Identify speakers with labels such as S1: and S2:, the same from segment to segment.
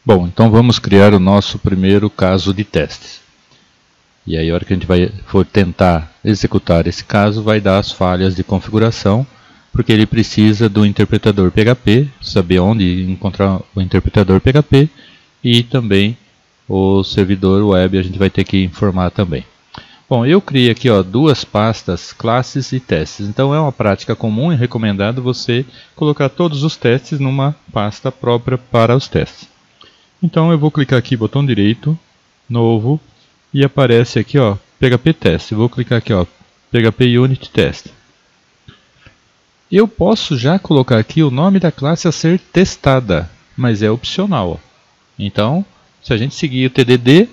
S1: Bom, então vamos criar o nosso primeiro caso de testes. E aí, a hora que a gente for tentar executar esse caso, vai dar as falhas de configuração, porque ele precisa do interpretador PHP, saber onde encontrar o interpretador PHP, e também o servidor web a gente vai ter que informar também. Bom, eu criei aqui duas pastas, classes e testes. Então é uma prática comum e recomendado você colocar todos os testes numa pasta própria para os testes. Então eu vou clicar aqui, botão direito, novo, e aparece aqui PHP Test. Vou clicar aqui PHP Unit Test. Eu posso já colocar aqui o nome da classe a ser testada, mas é opcional. Então, se a gente seguir o TDD,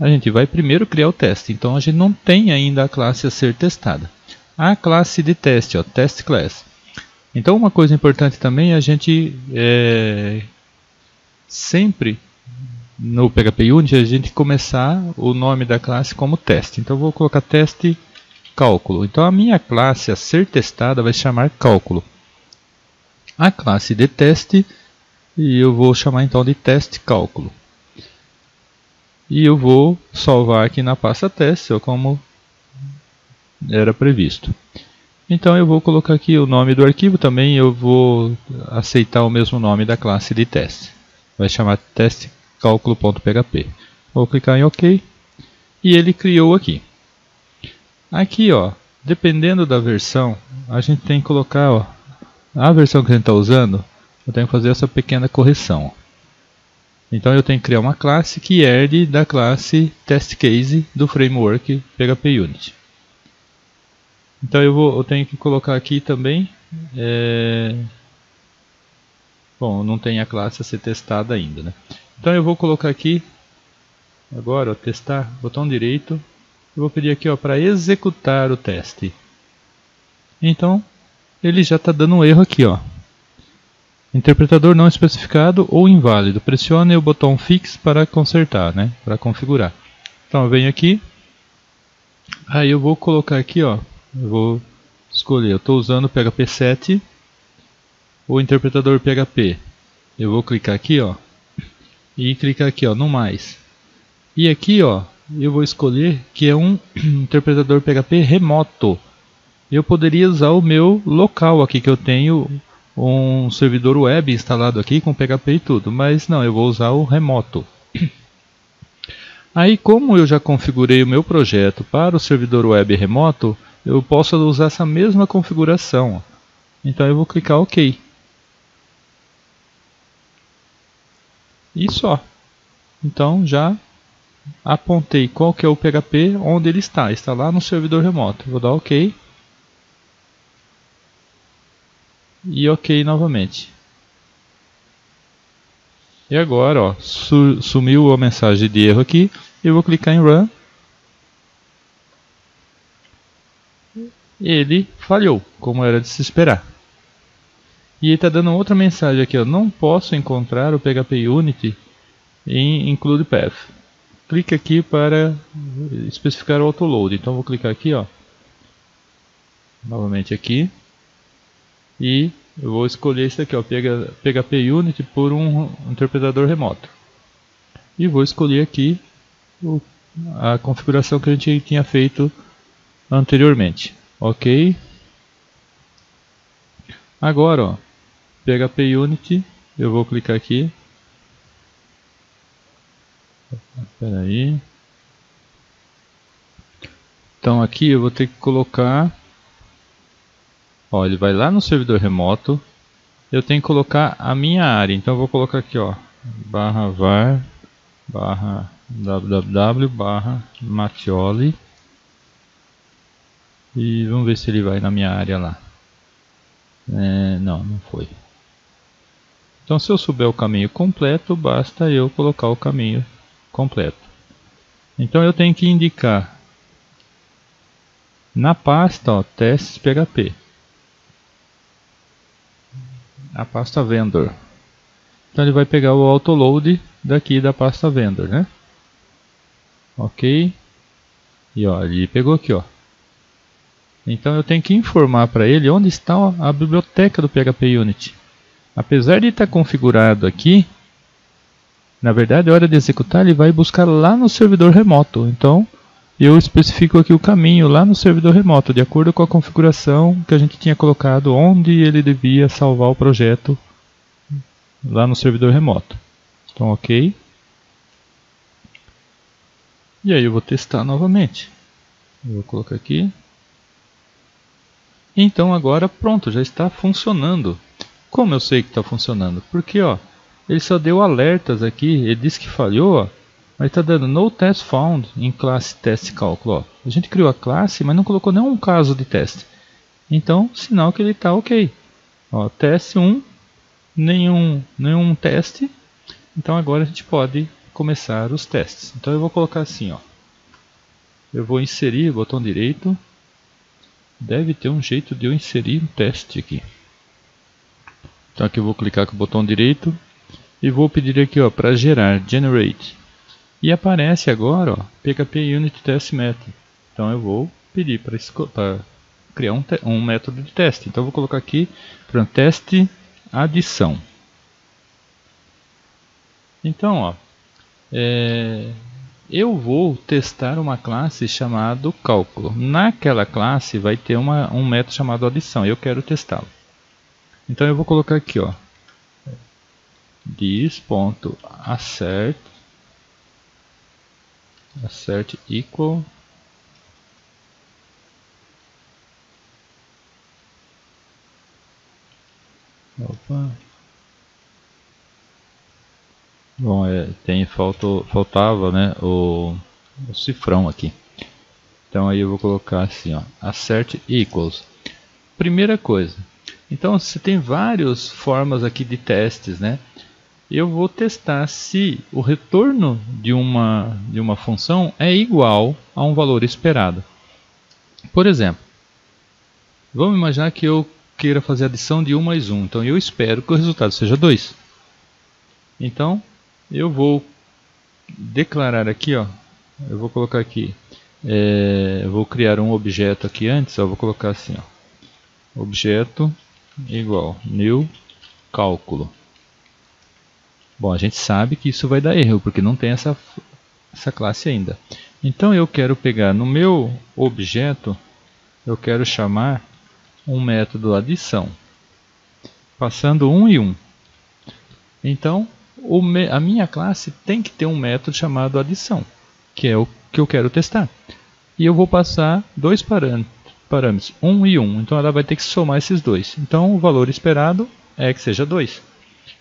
S1: a gente vai primeiro criar o teste. Então a gente não tem ainda a classe a ser testada. A classe de teste, Test Class. Então uma coisa importante também é a gente sempre no PHP Unit a gente começar o nome da classe como teste. Então eu vou colocar teste cálculo. Então a minha classe a ser testada vai se chamar cálculo. A classe de teste e eu vou chamar então de teste cálculo. E eu vou salvar aqui na pasta teste, como era previsto. Então eu vou colocar aqui o nome do arquivo também, eu vou aceitar o mesmo nome da classe de teste. Vai chamar testecalculo.php. Vou clicar em OK e ele criou aqui. Aqui, dependendo da versão, a gente tem que colocar a versão que a gente está usando, eu tenho que fazer essa pequena correção. Então eu tenho que criar uma classe que herde da classe TestCase do framework PHP Unit. Então eu tenho que colocar aqui também, bom, não tem a classe a ser testada ainda, né? Então eu vou colocar aqui, agora, testar, botão direito, eu vou pedir aqui para executar o teste. Então ele já está dando um erro aqui, interpretador não especificado ou inválido. Pressione o botão Fix para consertar, para configurar. Então eu venho aqui, aí eu vou colocar aqui, eu vou escolher, eu estou usando o PHP 7, o interpretador PHP. Eu vou clicar aqui, e clicar aqui, no mais. E aqui, eu vou escolher que é um interpretador PHP remoto. Eu poderia usar o meu local aqui que eu tenho um servidor web instalado aqui com PHP e tudo, mas não, eu vou usar o remoto. Aí, como eu já configurei o meu projeto para o servidor web remoto, eu posso usar essa mesma configuração. Então eu vou clicar OK. E só. Então já apontei qual que é o PHP onde ele está. Está lá no servidor remoto. Vou dar OK. E OK novamente. E agora, sumiu a mensagem de erro aqui. Eu vou clicar em Run. Ele falhou, como era de se esperar. E ele está dando outra mensagem aqui, não posso encontrar o PHP Unit em Include Path. Clique aqui para especificar o autoload. Então vou clicar aqui, novamente aqui. E eu vou escolher esse aqui, PHP Unit por um interpretador remoto. E vou escolher aqui a configuração que a gente tinha feito anteriormente. OK. Agora, PHP Unit, eu vou clicar aqui. Espera aí. Então aqui eu vou ter que colocar, ele vai lá no servidor remoto. Eu tenho que colocar a minha área. Então eu vou colocar aqui, /var /www /matioli. E vamos ver se ele vai na minha área lá. Não foi. Então se eu souber o caminho completo, basta eu colocar o caminho completo. Então eu tenho que indicar na pasta testes PHP, a pasta vendor. Então ele vai pegar o autoload daqui da pasta vendor, OK. E ele pegou aqui, Então eu tenho que informar para ele onde está a biblioteca do PHP Unit. Apesar de estar configurado aqui, Na verdade, a hora de executar, ele vai buscar lá no servidor remoto. Então, eu especifico aqui o caminho lá no servidor remoto, de acordo com a configuração que a gente tinha colocado, onde ele devia salvar o projeto lá no servidor remoto. Então, ok. E aí eu vou testar novamente. Eu vou colocar aqui. Então agora pronto, já está funcionando. Como eu sei que está funcionando? Porque ó, ele só deu alertas aqui, ele disse que falhou, ó, mas está dando no test found em classe teste cálculo. Ó. A gente criou a classe, mas não colocou nenhum caso de teste. Então, sinal que ele está ok. Ó, teste 1, nenhum teste. Então agora a gente pode começar os testes. Então eu vou colocar assim, ó. Eu vou inserir, botão direito. Deve ter um jeito de eu inserir um teste aqui. Então aqui eu vou clicar com o botão direito e vou pedir aqui, ó, para gerar, generate. E aparece agora, ó, PHP Unit Test Method. Então eu vou pedir para criar um método de teste. Então eu vou colocar aqui para teste adição. Então, ó, eu vou testar uma classe chamada cálculo. Naquela classe vai ter um método chamado adição. Eu quero testá-lo. Então eu vou colocar aqui, ó, this.assert equal bom, faltava, né, o cifrão aqui. Então aí eu vou colocar assim, ó, assert equals. Primeira coisa. Então você tem várias formas aqui de testes, né? Eu vou testar se o retorno de uma função é igual a um valor esperado. Por exemplo, vamos imaginar que eu queira fazer adição de 1 mais 1. Então eu espero que o resultado seja 2. Então eu vou declarar aqui, ó, eu vou colocar aqui, eu vou criar um objeto aqui antes, ó, vou colocar assim, ó, objeto igual new cálculo. Bom, a gente sabe que isso vai dar erro, porque não tem essa classe ainda. Então eu quero pegar no meu objeto, eu quero chamar um método adição, passando 1 e 1. Então a minha classe tem que ter um método chamado adição, que é o que eu quero testar. E eu vou passar dois parâmetros, 1 e 1. Então ela vai ter que somar esses dois. Então o valor esperado é que seja 2.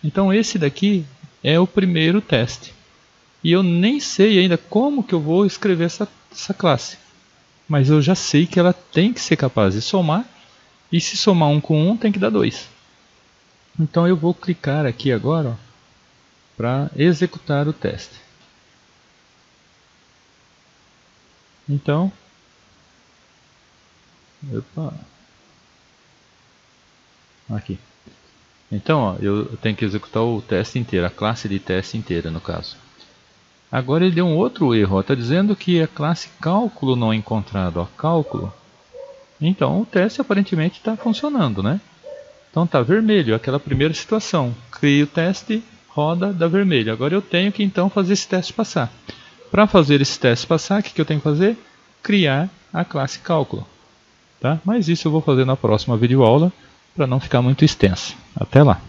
S1: Então esse daqui é o primeiro teste. E eu nem sei ainda como que eu vou escrever essa classe. Mas eu já sei que ela tem que ser capaz de somar. E se somar 1 com 1 tem que dar 2. Então eu vou clicar aqui agora para executar o teste. Então, aqui. Então, ó, eu tenho que executar o teste inteiro, a classe de teste inteira no caso. Agora ele deu um outro erro, está dizendo que a classe cálculo não é encontrado, ó, cálculo. Então o teste aparentemente está funcionando, né? Então está vermelho, aquela primeira situação. Crio o teste, roda, dá vermelho. Agora eu tenho que então fazer esse teste passar. Para fazer esse teste passar, o que eu tenho que fazer? Criar a classe cálculo. Tá? Mas isso eu vou fazer na próxima videoaula, para não ficar muito extenso. Até lá!